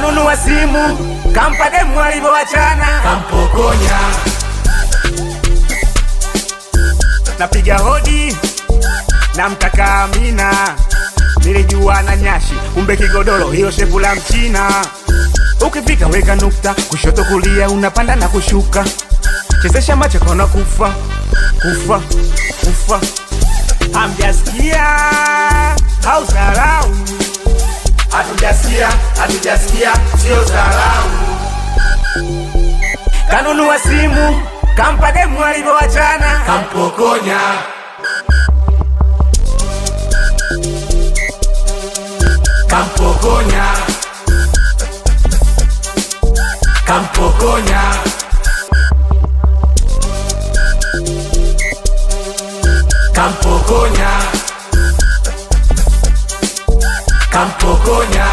kanunua simu, kampa demu walivyoachana, kampokonya. Napiga hodi na mkaka Amina, nilijua na nyashi kumbe kigodoro hiyo shepu la mchina. Ukifika weka nukta, kushoto kulia unapanda na kushuka, chezesha macho kona kufa kufa kufa. Hamjasikia au zarau? Hatujasikia, sio zarau. Kanunua simu, kampa demu walivyoachana, kampokonya. Kampokonya. Kampokonya. Kampokonya. Kampokonya.